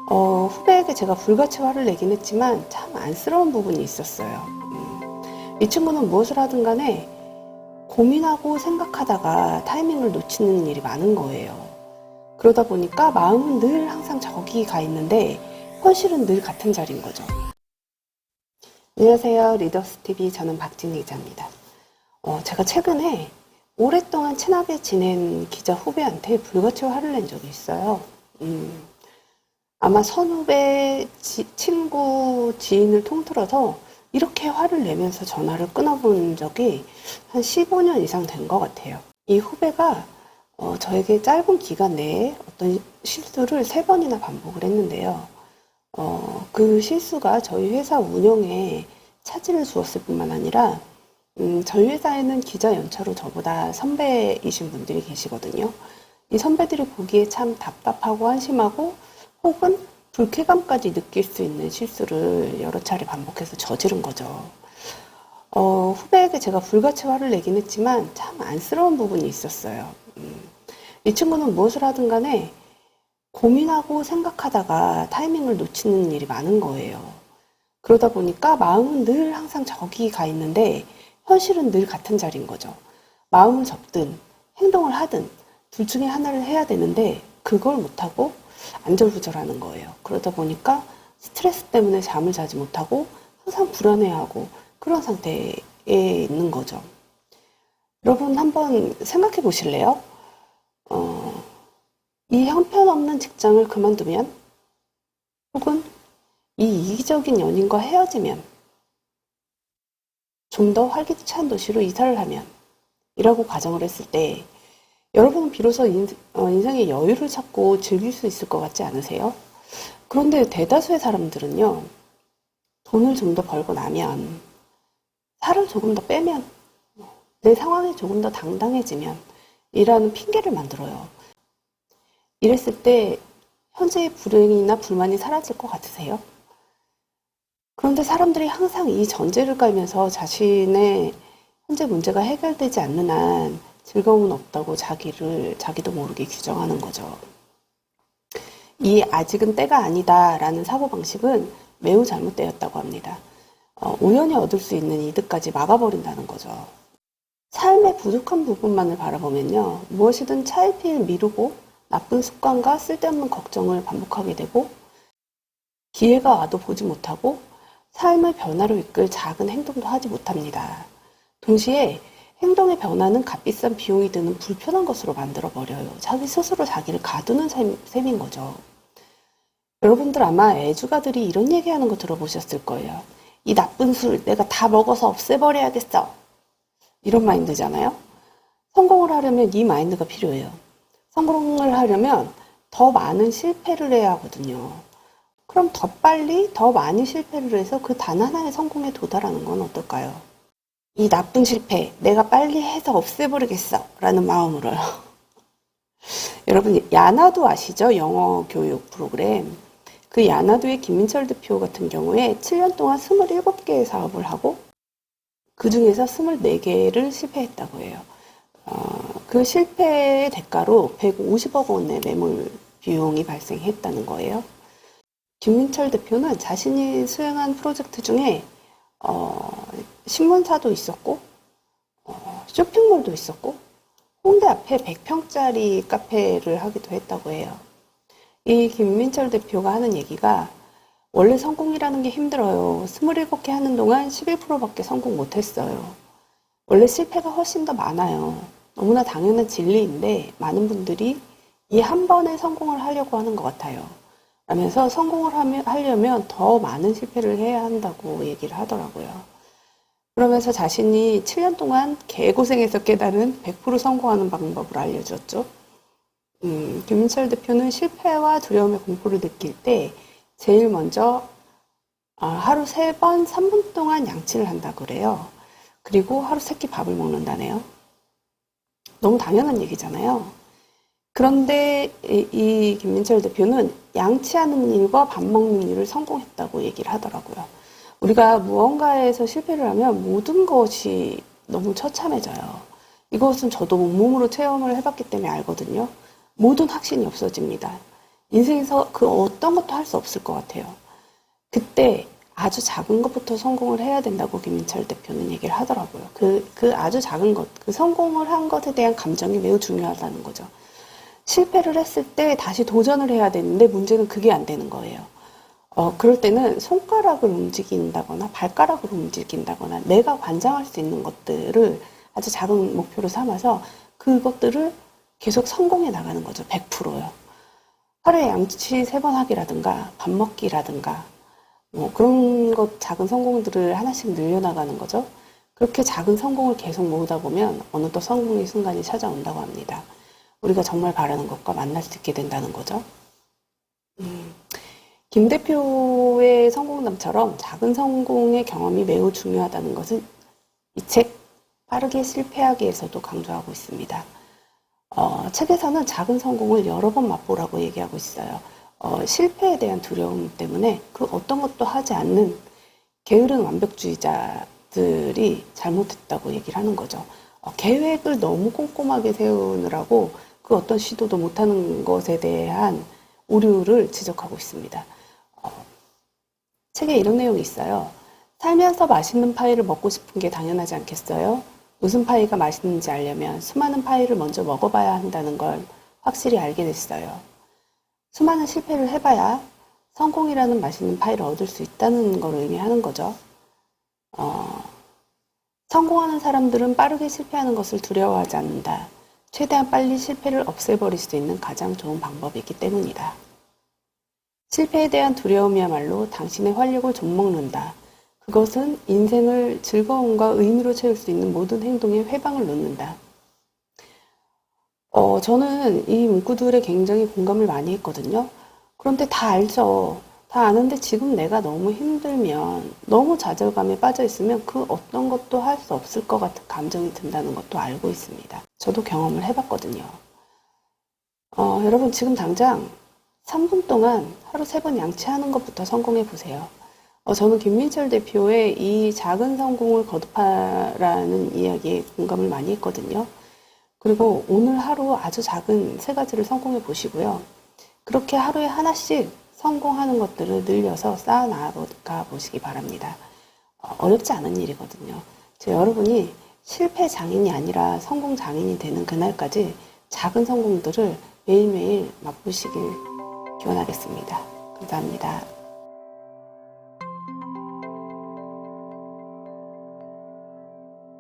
후배에게 제가 불같이 화를 내긴 했지만 참 안쓰러운 부분이 있었어요. 이 친구는 무엇을 하든 간에 고민하고 생각하다가 타이밍을 놓치는 일이 많은 거예요. 그러다 보니까 마음은 늘 항상 저기 가 있는데 현실은 늘 같은 자리인 거죠. 안녕하세요. 리더스TV 저는 박진희 기자입니다. 제가 최근에 오랫동안 친하게 지낸 기자 후배한테 불같이 화를 낸 적이 있어요. 아마 선후배, 친구, 지인을 통틀어서 이렇게 화를 내면서 전화를 끊어본 적이 한 15년 이상 된 것 같아요. 이 후배가 저에게 짧은 기간 내에 어떤 실수를 3번이나 반복을 했는데요. 그 실수가 저희 회사 운영에 차질을 주었을 뿐만 아니라 저희 회사에는 기자 연차로 저보다 선배이신 분들이 계시거든요. 이 선배들이 보기에 참 답답하고 한심하고 혹은 불쾌감까지 느낄 수 있는 실수를 여러 차례 반복해서 저지른 거죠. 후배에게 제가 불같이 화를 내긴 했지만 참 안쓰러운 부분이 있었어요. 이 친구는 무엇을 하든 간에 고민하고 생각하다가 타이밍을 놓치는 일이 많은 거예요. 그러다 보니까 마음은 늘 항상 저기 가 있는데 현실은 늘 같은 자리인 거죠. 마음을 접든 행동을 하든 둘 중에 하나를 해야 되는데 그걸 못하고 안절부절하는 거예요. 그러다 보니까 스트레스 때문에 잠을 자지 못하고 항상 불안해하고 그런 상태에 있는 거죠. 여러분 한번 생각해 보실래요? 이 형편없는 직장을 그만두면 혹은 이 이기적인 연인과 헤어지면 좀 더 활기찬 도시로 이사를 하면 이라고 가정을 했을 때 여러분은 비로소 인생의 여유를 찾고 즐길 수 있을 것 같지 않으세요? 그런데 대다수의 사람들은요, 돈을 좀 더 벌고 나면, 살을 조금 더 빼면, 내 상황이 조금 더 당당해지면, 이라는 핑계를 만들어요. 이랬을 때, 현재의 불행이나 불만이 사라질 것 같으세요? 그런데 사람들이 항상 이 전제를 깔면서 자신의 현재 문제가 해결되지 않는 한 즐거움은 없다고 자기도 모르게 규정하는 거죠. 이 아직은 때가 아니다 라는 사고방식은 매우 잘못되었다고 합니다. 우연히 얻을 수 있는 이득까지 막아버린다는 거죠. 삶의 부족한 부분만을 바라보면요. 무엇이든 차일피일 미루고 나쁜 습관과 쓸데없는 걱정을 반복하게 되고 기회가 와도 보지 못하고 삶의 변화로 이끌 작은 행동도 하지 못합니다. 동시에 행동의 변화는 값비싼 비용이 드는 불편한 것으로 만들어버려요. 자기 스스로 자기를 가두는 셈인 거죠. 여러분들 아마 애주가들이 이런 얘기하는 거 들어보셨을 거예요. 이 나쁜 술 내가 다 먹어서 없애버려야겠어. 이런 마인드잖아요. 성공을 하려면 이 마인드가 필요해요. 성공을 하려면 더 많은 실패를 해야 하거든요. 그럼 더 빨리 더 많이 실패를 해서 그 단 하나의 성공에 도달하는 건 어떨까요? 이 나쁜 실패 내가 빨리 해서 없애버리겠어 라는 마음으로요. 여러분 야나도 아시죠? 영어 교육 프로그램. 그 야나도의 김민철 대표 같은 경우에 7년 동안 27개의 사업을 하고 그 중에서 24개를 실패했다고 해요. 그 실패의 대가로 150억 원의 매몰 비용이 발생했다는 거예요. 김민철 대표는 자신이 수행한 프로젝트 중에 신문사도 있었고 쇼핑몰도 있었고 홍대 앞에 100평짜리 카페를 하기도 했다고 해요. 이 김민철 대표가 하는 얘기가 원래 성공이라는 게 힘들어요. 27개 하는 동안 11%밖에 성공 못했어요. 원래 실패가 훨씬 더 많아요. 너무나 당연한 진리인데 많은 분들이 이 한 번에 성공을 하려고 하는 것 같아요. 라면서 성공을 하려면 더 많은 실패를 해야 한다고 얘기를 하더라고요. 그러면서 자신이 7년 동안 개고생해서 깨달은 100% 성공하는 방법을 알려줬죠. 김민철 대표는 실패와 두려움의 공포를 느낄 때 제일 먼저 하루 3번 3분 동안 양치를 한다 그래요. 그리고 하루 3끼 밥을 먹는다네요. 너무 당연한 얘기잖아요. 그런데 이 김민철 대표는 양치하는 일과 밥 먹는 일을 성공했다고 얘기를 하더라고요. 우리가 무언가에서 실패를 하면 모든 것이 너무 처참해져요. 이것은 저도 몸으로 체험을 해봤기 때문에 알거든요. 모든 확신이 없어집니다. 인생에서 그 어떤 것도 할 수 없을 것 같아요. 그때 아주 작은 것부터 성공을 해야 된다고 김민철 대표는 얘기를 하더라고요. 그 아주 작은 것, 그 성공을 한 것에 대한 감정이 매우 중요하다는 거죠. 실패를 했을 때 다시 도전을 해야 되는데 문제는 그게 안 되는 거예요. 그럴 때는 손가락을 움직인다거나 발가락을 움직인다거나 내가 관장할 수 있는 것들을 아주 작은 목표로 삼아서 그것들을 계속 성공해 나가는 거죠. 100%요. 하루에 양치 3번 하기라든가 밥 먹기라든가 뭐 그런 것 작은 성공들을 하나씩 늘려나가는 거죠. 그렇게 작은 성공을 계속 모으다 보면 어느덧 성공의 순간이 찾아온다고 합니다. 우리가 정말 바라는 것과 만날 수 있게 된다는 거죠. 김 대표의 성공담처럼 작은 성공의 경험이 매우 중요하다는 것은 이 책 빠르게 실패하기에서도 강조하고 있습니다. 책에서는 작은 성공을 여러 번 맛보라고 얘기하고 있어요. 실패에 대한 두려움 때문에 그 어떤 것도 하지 않는 게으른 완벽주의자들이 잘못했다고 얘기를 하는 거죠. 계획을 너무 꼼꼼하게 세우느라고 그 어떤 시도도 못하는 것에 대한 오류를 지적하고 있습니다. 책에 이런 내용이 있어요. 살면서 맛있는 파이를 먹고 싶은 게 당연하지 않겠어요? 무슨 파이가 맛있는지 알려면 수많은 파이를 먼저 먹어봐야 한다는 걸 확실히 알게 됐어요. 수많은 실패를 해봐야 성공이라는 맛있는 파이를 얻을 수 있다는 걸 의미하는 거죠. 성공하는 사람들은 빠르게 실패하는 것을 두려워하지 않는다. 최대한 빨리 실패를 없애버릴 수 있는 가장 좋은 방법이기 때문이다. 실패에 대한 두려움이야말로 당신의 활력을 좀먹는다. 그것은 인생을 즐거움과 의미로 채울 수 있는 모든 행동에 회방을 놓는다. 저는 이 문구들에 굉장히 공감을 많이 했거든요. 그런데 다 알죠. 다 아는데 지금 내가 너무 힘들면, 너무 좌절감에 빠져 있으면 그 어떤 것도 할 수 없을 것 같은 감정이 든다는 것도 알고 있습니다. 저도 경험을 해봤거든요. 여러분 지금 당장 3분 동안 하루 3번 양치하는 것부터 성공해 보세요. 저는 김민철 대표의 이 작은 성공을 거듭하라는 이야기에 공감을 많이 했거든요. 그리고 오늘 하루 아주 작은 3가지를 성공해 보시고요. 그렇게 하루에 하나씩 성공하는 것들을 늘려서 쌓아나가 보시기 바랍니다. 어렵지 않은 일이거든요. 여러분이 실패 장인이 아니라 성공 장인이 되는 그날까지 작은 성공들을 매일매일 맛보시길 기원하겠습니다. 감사합니다.